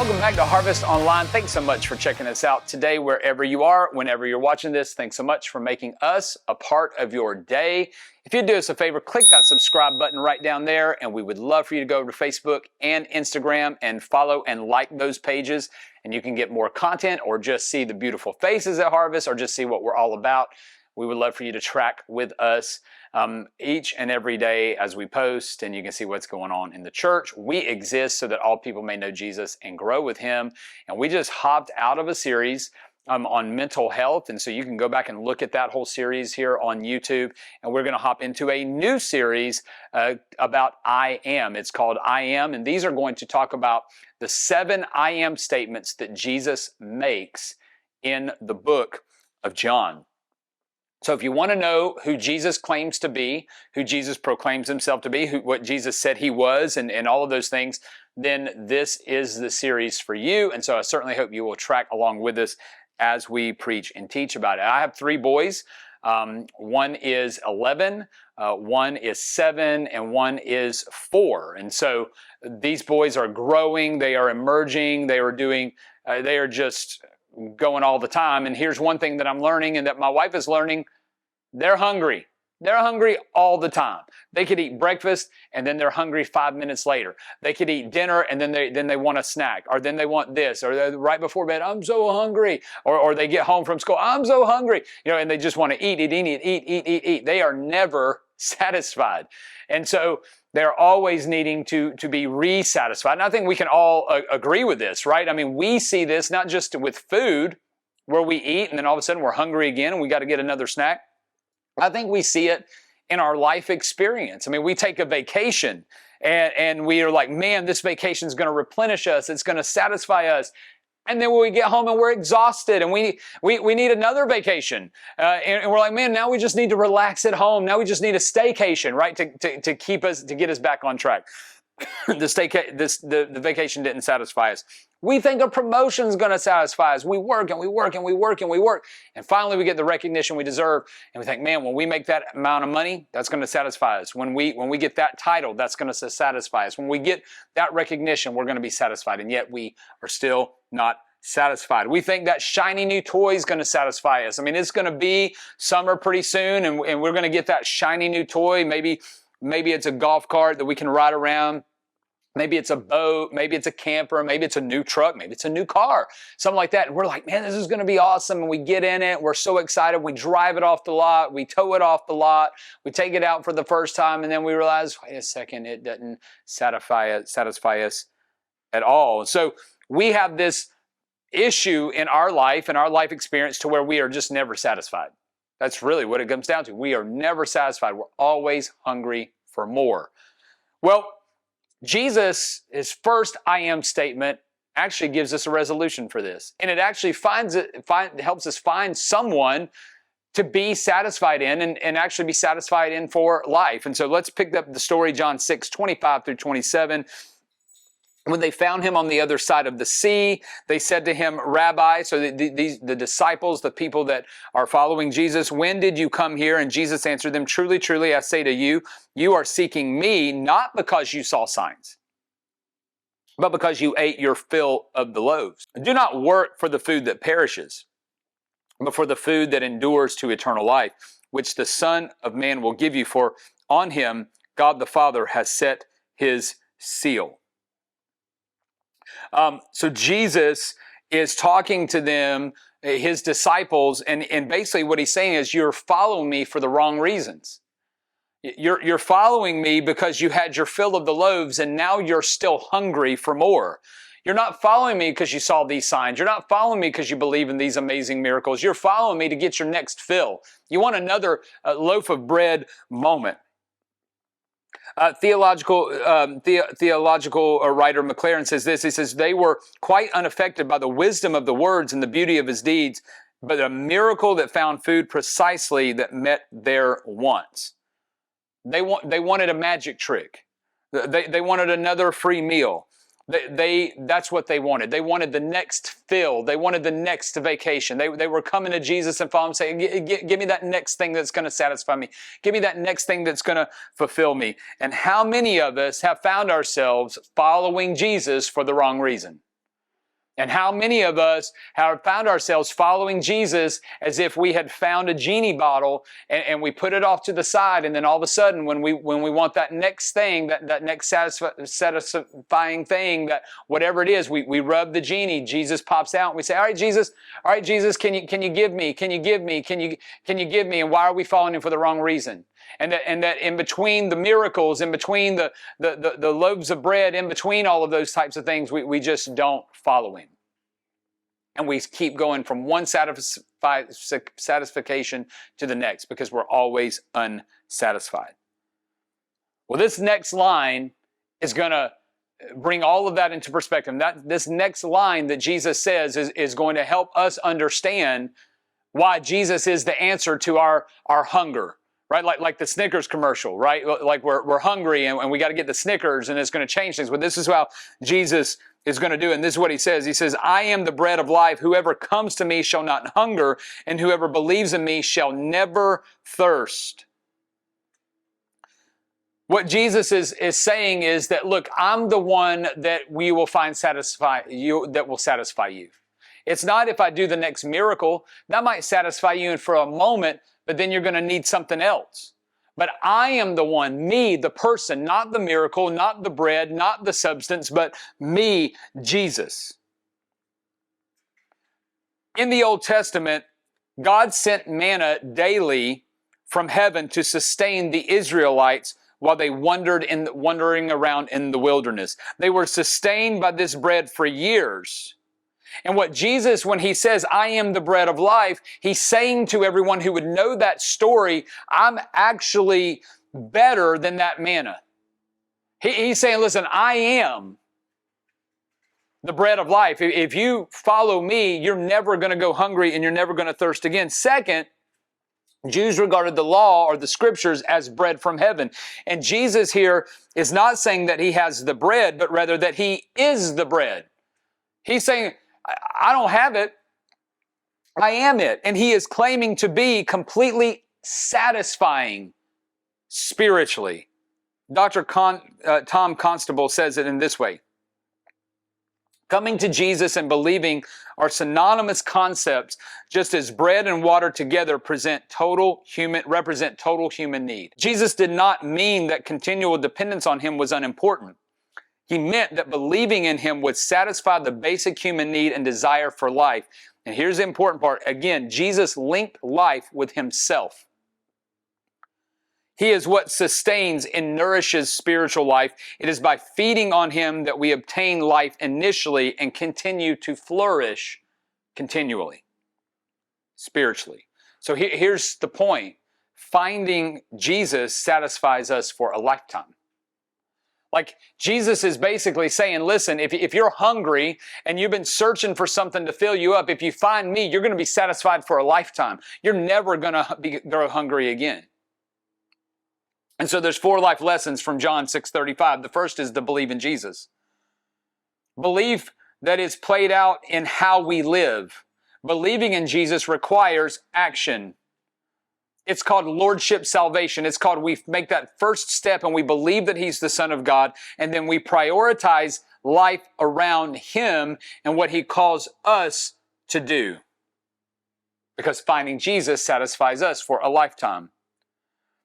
Welcome back to Harvest Online. Thanks so much for checking us out today, wherever you are, whenever you're watching this. Thanks so much for making us a part of your day. If you'd do us a favor, click that subscribe button right down there, and we would love for you to go over to Facebook and Instagram and follow and like those pages, and you can get more content or just see the beautiful faces at Harvest or just see what we're all about. We would love for you to track with us each and every day as we post, and you can see what's going on in the church. We exist so that all people may know Jesus and grow with Him. And we just hopped out of a series on mental health, and so you can go back and look at that whole series here on YouTube. And we're going to hop into a new series about I am. It's called I Am, and these are going to talk about the 7 I Am statements that Jesus makes in the book of John. So if you want to know who Jesus claims to be, who Jesus proclaims himself to be, what Jesus said he was, and all of those things, then this is the series for you. And so I certainly hope you will track along with us as we preach and teach about it. I have 3 boys. One is 11, one is 7, and one is 4. And so these boys are growing, they are emerging, they are just going all the time. And here's one thing that I'm learning and that my wife is learning: they're hungry. They're hungry all the time. They could eat breakfast and then they're hungry 5 minutes later. They could eat dinner and then they want a snack, or then they want this, or right before bed, I'm so hungry, or they get home from school, I'm so hungry, and they just want to eat. They are never satisfied. And so they're always needing to be re-satisfied. And I think we can all agree with this, right? I mean, we see this not just with food, where we eat and then all of a sudden we're hungry again and we got to get another snack. I think we see it in our life experience. I mean, we take a vacation and we are like, man, this vacation is going to replenish us. It's going to satisfy us. And then when we get home and we're exhausted and we need another vacation. And we're like, man, now we just need to relax at home. Now we just need a staycation, right? To get us back on track. The vacation didn't satisfy us. We think a promotion is going to satisfy us. We work and we work and we work and we work. And finally we get the recognition we deserve. And we think, man, when we make that amount of money, that's going to satisfy us. When we get that title, that's going to satisfy us. When we get that recognition, we're going to be satisfied. And yet we are still not satisfied. We think that shiny new toy is going to satisfy us. I mean, it's going to be summer pretty soon and we're going to get that shiny new toy. Maybe it's a golf cart that we can ride around. Maybe it's a boat, maybe it's a camper, maybe it's a new truck, maybe it's a new car, something like that. And we're like, man, this is going to be awesome. And we get in it. We're so excited. We drive it off the lot. We tow it off the lot. We take it out for the first time. And then we realize, wait a second, it doesn't satisfy us at all. So we have this issue in our life experience to where we are just never satisfied. That's really what it comes down to. We are never satisfied. We're always hungry for more. Well, Jesus, his first I am statement, actually gives us a resolution for this. And it actually helps us find someone to be satisfied in and actually be satisfied in for life. And so let's pick up the story, John 6:25 through 27. When they found him on the other side of the sea, they said to him, Rabbi, so the disciples, the people that are following Jesus, when did you come here? And Jesus answered them, truly, truly, I say to you, you are seeking me not because you saw signs, but because you ate your fill of the loaves. Do not work for the food that perishes, but for the food that endures to eternal life, which the Son of Man will give you, for on him God the Father has set his seal. So Jesus is talking to them, his disciples, and basically what he's saying is, you're following me for the wrong reasons. You're following me because you had your fill of the loaves and now you're still hungry for more. You're not following me because you saw these signs. You're not following me because you believe in these amazing miracles. You're following me to get your next fill. You want another loaf of bread moment. Theological writer McLaren says this. He says, they were quite unaffected by the wisdom of the words and the beauty of his deeds, but a miracle that found food precisely that met their wants. They wanted a magic trick. They wanted another free meal. That's what they wanted. They wanted the next fill. They wanted the next vacation. They were coming to Jesus and following him, saying, give me that next thing that's going to satisfy me. Give me that next thing that's going to fulfill me. And how many of us have found ourselves following Jesus for the wrong reason? And how many of us have found ourselves following Jesus as if we had found a genie bottle and we put it off to the side, and then all of a sudden when we want that next thing, that next satisfying thing, that whatever it is, we rub the genie, Jesus pops out and we say, all right, Jesus, can you give me? Can you give me? Can you give me? And why are we following him for the wrong reason? And that in between the miracles, in between the loaves of bread, in between all of those types of things, we just don't follow him. And we keep going from one satisfaction to the next because we're always unsatisfied. Well, this next line is going to bring all of that into perspective. This next line that Jesus says is going to help us understand why Jesus is the answer to our hunger. Right? Like the Snickers commercial, right? Like we're hungry and we got to get the Snickers and it's going to change things. But this is how Jesus is going to do it. And this is what he says. He says, I am the bread of life. Whoever comes to me shall not hunger, and whoever believes in me shall never thirst. What Jesus is saying is that, look, I'm the one that we will find that will satisfy you. It's not if I do the next miracle. That might satisfy you for a moment, but then you're going to need something else. But I am the one, me, the person, not the miracle, not the bread, not the substance, but me, Jesus. In the Old Testament, God sent manna daily from heaven to sustain the Israelites while they wandering around in the wilderness. They were sustained by this bread for years. And what Jesus, when he says, I am the bread of life, he's saying to everyone who would know that story, I'm actually better than that manna. He's saying, listen, I am the bread of life. If you follow me, you're never going to go hungry and you're never going to thirst again. Second, Jews regarded the law or the scriptures as bread from heaven. And Jesus here is not saying that he has the bread, but rather that he is the bread. He's saying, I don't have it. I am it. And he is claiming to be completely satisfying spiritually. Dr. Tom Constable says it in this way. Coming to Jesus and believing are synonymous concepts, just as bread and water together represent total human need. Jesus did not mean that continual dependence on him was unimportant. He meant that believing in him would satisfy the basic human need and desire for life. And here's the important part. Again, Jesus linked life with himself. He is what sustains and nourishes spiritual life. It is by feeding on him that we obtain life initially and continue to flourish continually, spiritually. So here's the point. Finding Jesus satisfies us for a lifetime. Like Jesus is basically saying, listen, if you're hungry and you've been searching for something to fill you up, if you find me, you're going to be satisfied for a lifetime. You're never going to go hungry again. And so there's 4 life lessons from John 6:35. The first is to believe in Jesus. Belief that is played out in how we live. Believing in Jesus requires action. It's called lordship salvation. It's called we make that first step and we believe that he's the Son of God, and then we prioritize life around him and what he calls us to do. Because finding Jesus satisfies us for a lifetime.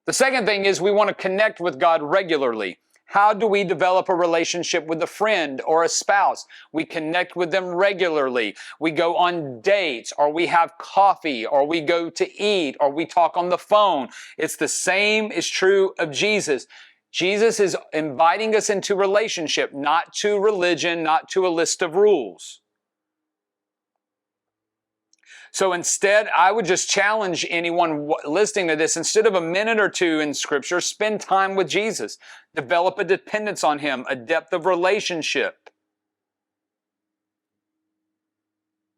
The second thing is we want to connect with God regularly. How do we develop a relationship with a friend or a spouse? We connect with them regularly. We go on dates, or we have coffee, or we go to eat, or we talk on the phone. It's the same is true of Jesus. Jesus is inviting us into relationship, not to religion, not to a list of rules. So instead, I would just challenge anyone listening to this, instead of a minute or two in Scripture, spend time with Jesus. Develop a dependence on him, a depth of relationship.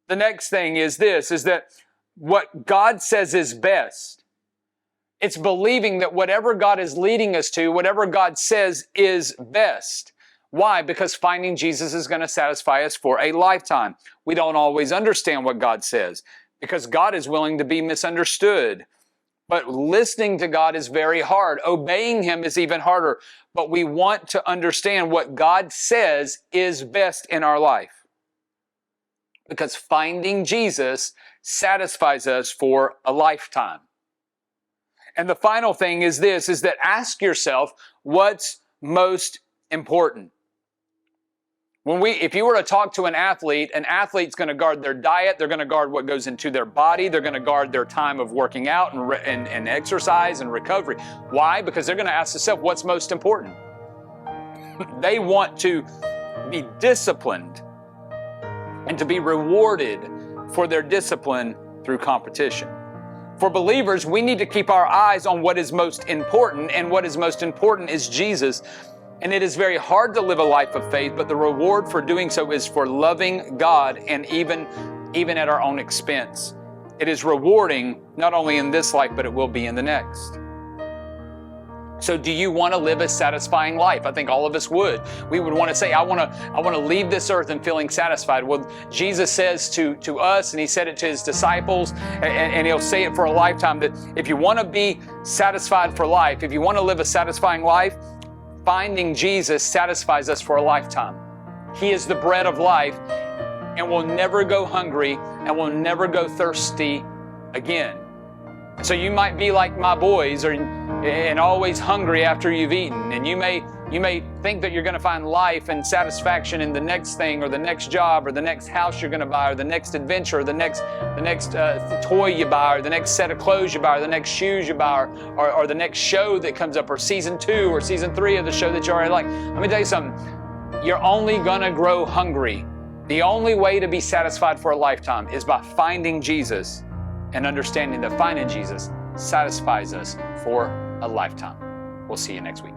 The next thing is this, is that what God says is best. It's believing that whatever God is leading us to, whatever God says is best. Why? Because finding Jesus is going to satisfy us for a lifetime. We don't always understand what God says, because God is willing to be misunderstood. But listening to God is very hard. Obeying him is even harder. But we want to understand what God says is best in our life. because finding Jesus satisfies us for a lifetime. And the final thing is this, is that ask yourself, what's most important? If you were to talk to an athlete's going to guard their diet, they're going to guard what goes into their body, they're going to guard their time of working out and exercise and recovery. Why? Because they're going to ask themselves, what's most important? They want to be disciplined and to be rewarded for their discipline through competition. For believers, we need to keep our eyes on what is most important, and what is most important is Jesus. And it is very hard to live a life of faith, but the reward for doing so is for loving God, and even at our own expense. It is rewarding not only in this life, but it will be in the next. So do you want to live a satisfying life? I think all of us would. We would want to say, I want to leave this earth and feeling satisfied. Well, Jesus says to us, and he said it to his disciples, and he'll say it for a lifetime, that if you want to be satisfied for life, if you want to live a satisfying life, finding Jesus satisfies us for a lifetime. He is the bread of life, and we'll never go hungry, and we'll never go thirsty again. So you might be like my boys, and always hungry after you've eaten. And you may think that you're going to find life and satisfaction in the next thing, or the next job, or the next house you're going to buy, or the next adventure, or the next toy you buy, or the next set of clothes you buy, or the next shoes you buy, or the next show that comes up, or season 2 or season 3 of the show that you already like. Let me tell you something. You're only going to grow hungry. The only way to be satisfied for a lifetime is by finding Jesus, and understanding that finding Jesus satisfies us for a lifetime. We'll see you next week.